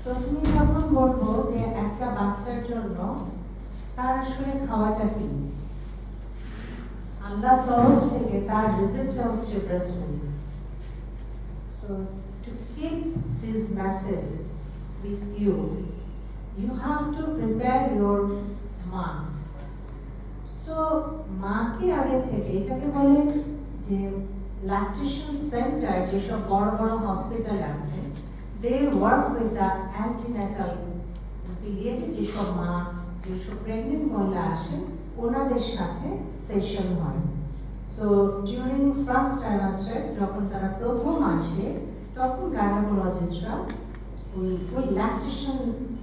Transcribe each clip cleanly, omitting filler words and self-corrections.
প্রথমে যখন বলবো যে একটা বাচ্চার জন্য তার আসলে খাওয়াটা কি, আল্লাহর তরফ থেকে তার রিজিকটা হচ্ছে breast milk. So to keep this message with you, you have to prepare your ma. So মাকে আগে থেকে, এটাকে বলে যে ল্যাকটেশন সেন্টার, যেসব বড় বড় হসপিটাল আছে, they work with the antenatal period, যেসব মা, যেসব প্রেগনেন্ট মহিলা আসে ওনাদের সাথে সেশন হয়। সো ডিউরিং ফার্স্ট ট্রাইমাস্টার যখন তারা প্রথম আসে, তখন গাইনোকোলজিস্টরা ওই ল্যাকটেশন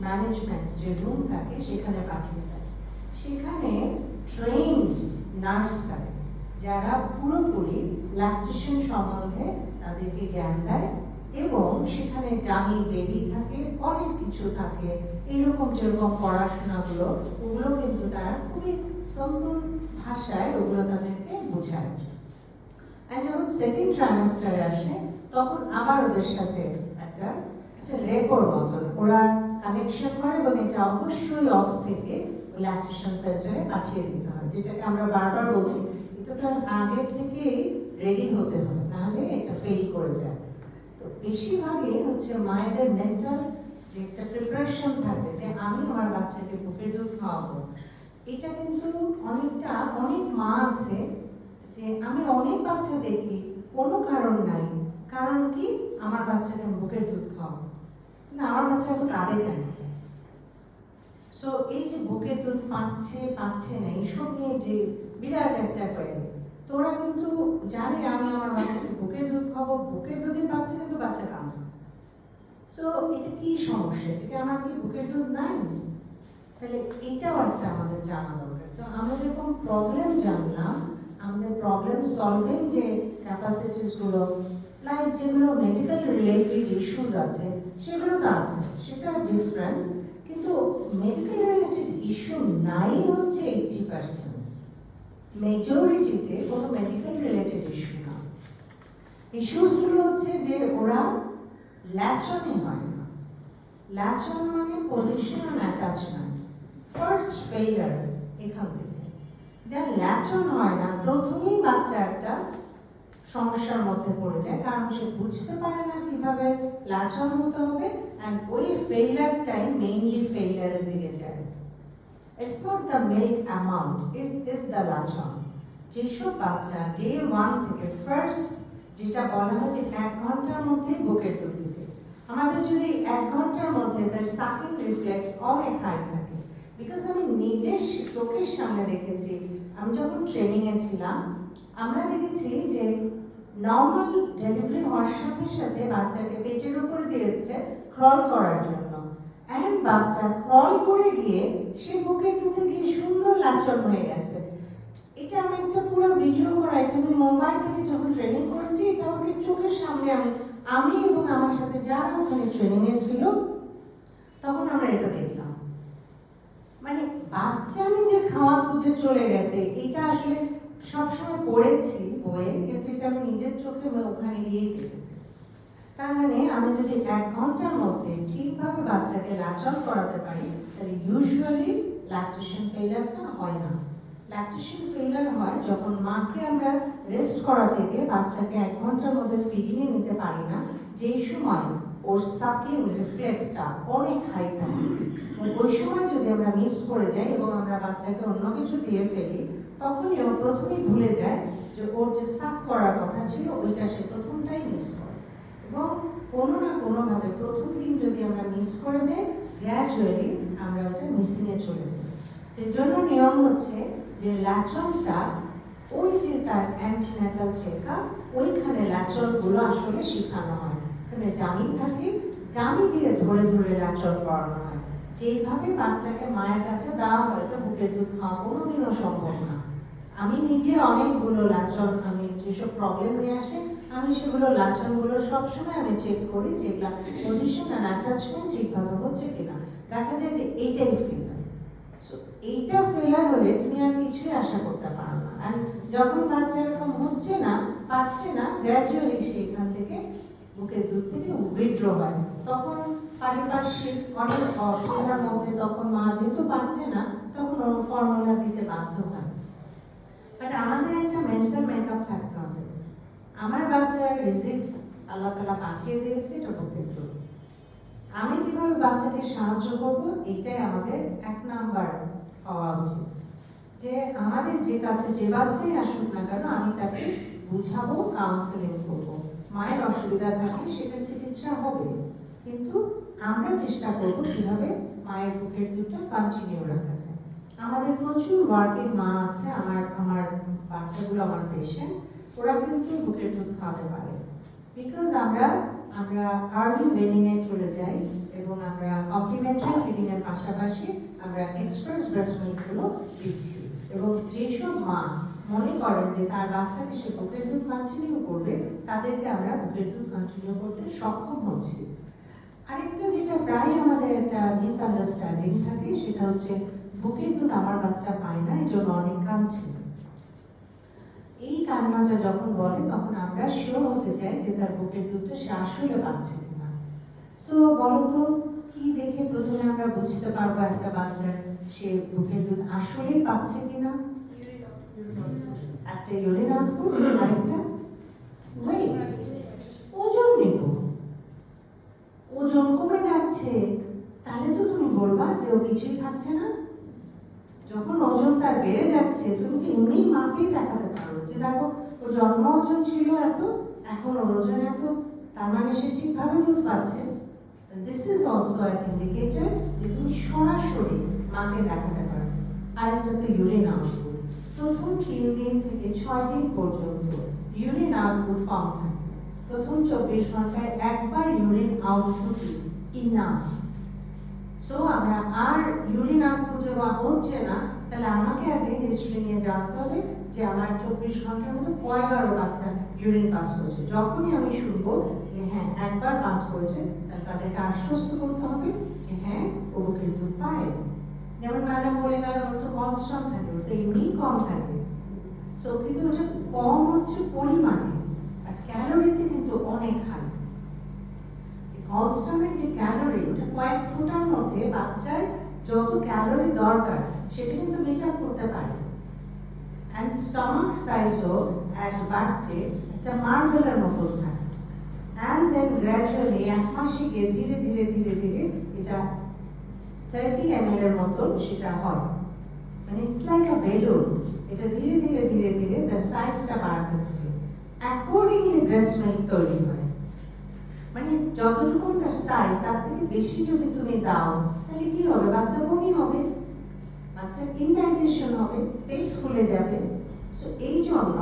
ম্যানেজমেন্ট যে রুম থাকে সেখানে পাঠিয়ে দেয়। সেখানে ট্রেন্ড নার্স থাকে যারা পুরোপুরি ল্যাকটেশন সম্বন্ধে তাদেরকে জ্ঞান দেয়, এবং সেখানে ডামি বেবি থাকে, অনেক কিছু থাকে, এইরকম যেরকম পড়াশোনাগুলো, ওগুলো কিন্তু তারা খুবই সিম্পল ভাষায় ওগুলো তাদেরকে বোঝায়। আর যখন সেকেন্ড ট্রাইমেস্টারে আসে তখন আবার ওদের সাথে একটা রেপোর মতন ওরা কানেকশন করে, এবং এটা অবশ্যই অফিস থেকে ল্যাকটেশন সেন্টারে পাঠিয়ে দিতে হয়, যেটাকে আমরা বারবার বলছি এটা আগে থেকেই রেডি হতে হয়, নাহলে এটা ফেল করে যায়। তো বেশিরভাগই হচ্ছে মায়েদের মেন্টাল যে একটা প্রিপারেশন থাকবে যে আমি আমার বাচ্চাকে বুকের দুধ খাওয়াবো। এটা কিন্তু অনেক মা আছে যে আমি অনেক বাচ্চা দেখি কোনো কারণ নাই, কারণ কি আমার বাচ্চাকে বুকের দুধ খাওয়াবো, কিন্তু আমার বাচ্চা তো কাঁদে কেন? সো এই যে বুকের দুধ পাচ্ছে না, এইসব নিয়ে যে বিরাট একটা ফেলে, তো ওরা কিন্তু জানে আমি আমার বাচ্চাকে বুকের দুধ খাবো, বুকের দুধই পাচ্ছে কিন্তু বাচ্চা কাঁদছে। সো এটা কি সমস্যা? এটা আমার কি বুকের দুধ নাই? তাহলে এটাও একটা আমাদের জানা দরকার। তো আমরা যখন প্রবলেম জানলাম, আমাদের প্রবলেম সলভিং যে ক্যাপাসিটিস গুলো, লাইক যেগুলো মেডিকেল রিলেটেড ইস্যুস আছে সেগুলো তো আছে, সেটা ডিফারেন্ট, কিন্তু মেডিকেল রিলেটেড ইস্যু নাই হচ্ছে 80%, মেজরিটিতে কোনো মেডিকেল রিলেটেড ইস্যু না। ইস্যুসগুলো হচ্ছে যে ওরা ল্যাচনে হয় না। ল্যাচন মানে position and attachment, first failure এখান থেকে। যার ল্যাচন হয় না, প্রথমেই বাচ্চা একটা সমস্যার মধ্যে পড়ে যায়, কারণ সে বুঝতে পারে না কিভাবে ল্যাচন হতে হবে, অ্যান্ড ওই ফেইলারটাই মেইনলি ফেইলারের দিকে যায়। It's not the milk amount, it is the latchon. যেসব বাচ্চা ডে 1 থেকে ফার্স্ট, যেটা বলা হয় যে 1 ঘন্টার মধ্যে বুকের দুধ দিতে, আমাদের যদি 1 ঘন্টার মধ্যে তার সাকিং রিফ্লেক্স অনেক হাই থাকে, বিকজ আমি নিজের চোখের সামনে দেখেছি, আমি যখন ট্রেনিংয়ে ছিলাম আমরা দেখেছি যে নর্মাল ডেলিভারি হওয়ার সাথে সাথে বাচ্চাকে পেটের উপরে দিয়েছে ক্রল করার জন্য, এন্ড বাচ্চা ক্রল করে গিয়ে সে বুকের দুধে গিয়ে সুন্দর লাচন হয়ে গেছে। এটা আমি একটা পুরো ভিডিও করা, এটা আমি মুম্বাই থেকে যখন ট্রেনিং করেছি, এটা আমাকে চোখের সামনে আমি এবং আমার সাথে যারা ওখানে ট্রেনিংয়ে ছিল তখন আমরা এটা দেখলাম। মানে বাচ্চা আমি যে খাওয়া খুঁজে চলে গেছে, এটা আসলে সবসময় পড়েছি বইয়ে, কিন্তু এটা আমি নিজের চোখে ওখানে গিয়েই দেখেছি। তার মানে আমি যদি 1 ঘন্টার মধ্যে ঠিকভাবে বাচ্চাকে লাচন করাতে পারি, তাহলে ইউজুয়ালি ল্যাকটেশন ফেইলারটা হয় না। ল্যাকটেশন ফেইলার হয় যখন মাকে আমরা রেস্ট করা থেকে বাচ্চাকে 1 ঘন্টার মধ্যে ফিডিংয়ে নিতে পারি না, যেই সময় ওর সাকলিং রিফ্লেক্সটা অনেক হাই থাকে। ওই সময় যদি আমরা মিস করে যাই এবং আমরা বাচ্চাকে অন্য কিছু দিয়ে ফেলি, তখনই ও প্রথমেই ভুলে যায় যে ওর যে সাক করার কথা ছিল ওইটা সে প্রথমটাই মিস করে, এবং কোনো না কোনোভাবে প্রথম দিন যদি আমরা মিস করে যাই, গ্র্যাজুয়ালি আমরা ওটা মিসিংয়ে চলে যাই। সেই জন্য নিয়ম হচ্ছে যে ল্যাচনটা ওই যে তার অ্যান্টিন্যাটাল চেকআপ, ওইখানে ল্যাচনগুলো আসলে শেখানো হয়। ওখানে ডামি থাকে, ডামি দিয়ে ধরে ধরে ল্যাচন করানো হয়। যেইভাবে বাচ্চাকে মায়ের কাছে দেওয়া হয় তো বুকের দুধ খাওয়া কোনোদিনও সম্ভব না। আমি নিজে অনেকগুলো ল্যাচন, আমি যেসব প্রবলেম নিয়ে আসে আমি সেগুলো ল্যাচনগুলো সবসময় আমি চেক করি যে পজিশন অ্যান্ড অ্যাটাচমেন্ট ঠিকভাবে হচ্ছে কিনা। দেখা যায় যে এইটাই ফেলার। সো এইটা ফেলার হলে তুমি আর কিছুই আশা করতে পারো না। আর যখন বাচ্চা এরকম হচ্ছে না, পাচ্ছে না, গ্র্যাজুয়ালি সেখান থেকে বুকের দুধ থেকে উইথড্র হয়। তখন পারিপার্শ্বিক অনেক অসুবিধার মধ্যে তখন মা যেহেতু পারছে না তখন ওর ফর্মুলা দিতে বাধ্য হয়। বাট আমাদের একটা মেন্টাল মেকআপ থাকতে হবে, আমার বাচ্চার রিজিক আল্লাহ তাআলা পাঠিয়ে দিয়েছে, এটা বুকের দুধ। আমি কিভাবে বাচ্চাকে সাহায্য করব, এটাই আমাদের 1 নাম্বার হওয়া উচিত। যে আমাদের যে কাছে যে বাচ্চাই আসুক না কেন আমি তাকে বুঝাবো, কাউন্সেলিং করবো। মায়ের অসুবিধা থাকলে সেটা চিকিৎসা হবে, কিন্তু আমরা চেষ্টা করবো কিভাবে মায়ের বুকের দুধটা কন্টিনিউ রাখা যায়। আমাদের প্রচুর ওয়ার্কিং মা আছে, আমার বাচ্চাগুলো আমার পেশেন্ট, ওরা কিন্তু বুকের দুধ খাওয়াতে পারে, বিকজ আমরা আর্লি ওয়েনিং এ চলে যাই এবং আমরা কমপ্লিমেন্টারি ফিডিং এর পাশাপাশি আমরা এক্সপ্রেস ব্রেস্ট মিল্ক গুলো দিচ্ছি। এবং যেসব মা মনে করেন যে তার বাচ্চাকে সে বুকের দুধ কন্টিনিউ করবে, তাদেরকে আমরা বুকের দুধ কন্টিনিউ করতে সক্ষম হচ্ছি। আরেকটা যেটা প্রায় আমাদের একটা মিসআন্ডারস্ট্যান্ডিং থাকে, সেটা হচ্ছে বুকের দুধ আমার বাচ্চা পায় না, এই জন্য অনেক কাঁদছে। এই কান্নাটা যখন বলে তখন আমরা শিওর হতে চাই যে তার বুকের দুধটা সে আসলে পাচ্ছে কিনা। সো বলতো কি দেখে প্রথমে আমরা বুঝতে পারবো একটা বাচ্চার সে বুকের দুধ আসলেই পাচ্ছে কিনা? একটা ইউরিন আউটপুট, আরেকটা ওয়েট, ওজন নেব। ওজন কমে যাচ্ছে তাহলে তো তুমি বলবা যে ও কিছুই খাচ্ছে না। যখন ওজন তার বেড়ে যাচ্ছে তুমি কি এমনি মাকেই দেখাতে পারো যে দেখো ওর জন্ম ওজন ছিল এত, এখন ওর ওজন এত, তার মানে সে ঠিকভাবে দুধ পাচ্ছে। দিস ইজ অলসো এক ইন্ডিকেটর যে তুমি সরাসরি মাকে দেখাতে পারো। আরেকটা তো ইউরিন আউটপুট, প্রথম 3 দিন থেকে 6 দিন পর্যন্ত ইউরিন আউটপুট কম থাকে। প্রথম 24 ঘন্টায় একবার ইউরিন আউটপুট ইনাফ। সো আমরা আর ইউরিন আউটপুট যখন হচ্ছে না, তাহলে আমাকে আগে হিস্ট্রি নিয়ে জানতে হবে যে আমার 24 ঘন্টার মধ্যে কয়বারও বাচ্চা ইউরিন পাস করছে। যখনই আমি শুনবো যে হ্যাঁ একবার পাস করেছে, তাহলে তাদেরকে আশ্বস্ত করতে হবে যে হ্যাঁ ও বুকের দুধ পায়। যেমন ম্যাডাম বলে গেলেন ওর তো কলস্ট্রম থাকে, ওর তো এমনিই কম থাকে। সো কিন্তু ওটা কম হচ্ছে পরিমাণে, আর ক্যালোরিতে কিন্তু অনেক হাই। কলস্ট্রমের যে ক্যালোরি, ওটা কয়েক ফুটার মধ্যে বাচ্চার যত ক্যালোরি দরকার সেটা কিন্তু মিট আপ করতে পারে। অ্যান্ড স্টমাক সাইজও এক বাড়তে একটা মার্বেলের মতো থাকে। অ্যান্ড দেন গ্র্যাজুয়ালি 1 মাসে গিয়ে ধীরে ধীরে ধীরে ধীরে এটা 30 ml এর মতো সেটা হয়। মানে ইটস লাইক আ বেলুন, এটা ধীরে ধীরে ধীরে ধীরে তার সাইজটা বাড়াতে থাকে। অ্যাকর্ডিংলি ব্রেস্ট মিল্ক তৈরি হয়। মানে যতটুকু তার সাইজ তার থেকে বেশি যদি তুমি দাও তাহলে কি হবে? বাচ্চা বমি হবে, বাচ্চার ইনডাইজেশন হবে, পেট ফুলে যাবে। সো এই জন্য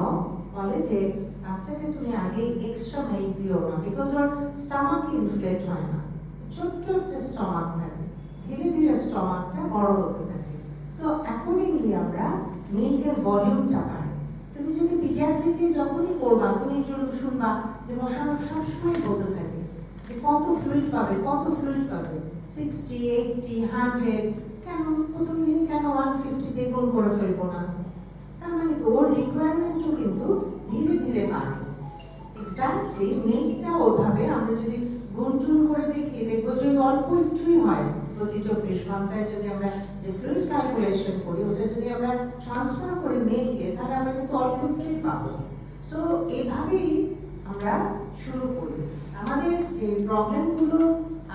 বলে যে বাচ্চাকে তুমি আগে এক্সট্রা মিল্ক দিও না, বিকজ ওর স্টমাক ইনফ্লেট হয় না, ছোট্ট একটা স্টমাক থাকে, ধীরে ধীরে স্টমাকটা বড় হতে থাকে। সো অ্যাকর্ডিংলি আমরা মিল্কের ভলিউমটা বাড়ে। তুমি যদি পিডিয়াট্রিকে যখনই করবা তুমি শুনবা যে মশারা সবসময় বলতে থাকে যে কত ফ্লুইড পাবে, কত ফ্লুইড পাবে, 60, 80, 100, কেন প্রথম দিনই কেন 150 দিয়ে গুণ করে ফেলবো না? তার মানে ওর রিকোয়ারমেন্টও কিন্তু ধীরে ধীরে বাড়ে। এক্স্যাক্টলি মিল্কটা ওভাবে আমরা যদি গুণটুন করে দেখি দেখবো যে অল্প একটুই হয়। প্রতি 24 ঘন্টায় যদি আমরা যে ফ্লুইড ক্যালকুলেশন করি ওটা যদি আমরা ট্রান্সফার করি মিল্কে, তাহলে আমরা কিন্তু অল্প একটুই পাবো। সো এভাবেই আমরা শুরু করি। আমাদের যে প্রবলেমগুলো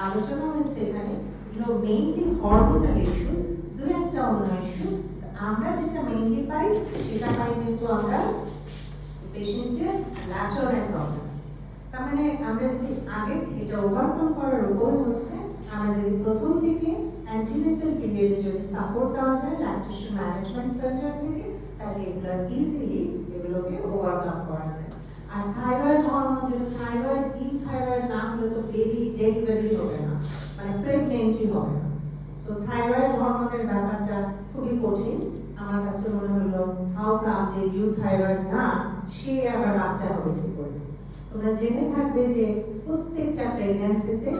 আলোচনা হয়েছে এখানে, এগুলো মেইনলি হরমোনাল ইস্যুস, দু একটা অন্য ইস্যু। আমরা যেটা মেইনলি পাই সেটা পাই কিন্তু আমরা পেশেন্টের ল্যাচারের প্রবলেম। তার মানে আমরা যদি আগে এটা ওভারকাম করার উপায় হচ্ছে আমরা যদি প্রথম থেকে অ্যান্টিনেটাল পিরিয়ডে যদি সাপোর্ট দেওয়া যায় ল্যাকটেশন ম্যানেজমেন্ট সেন্টার থেকে, তাহলে এগুলো ইজিলি এগুলোকে ওভারকাম করা যায়। আর থাইরয়েড হরমোন, যেটা থাইরয়েড থাইরয়েড না হলে তো বেবি ডেলিভারি হবে না, মানে প্রেগনেন্টই হবে না। সো থাইরয়েড হরমোনের ব্যাপারটা খুবই কঠিন। আমার কাছে মনে হলো হাউ কাম যে থাইরয়েড না, সে আবার বাচ্চা হবে কি করে। তোমরা জেনে থাকবে যে প্রত্যেকটা প্রেগন্যান্সিতে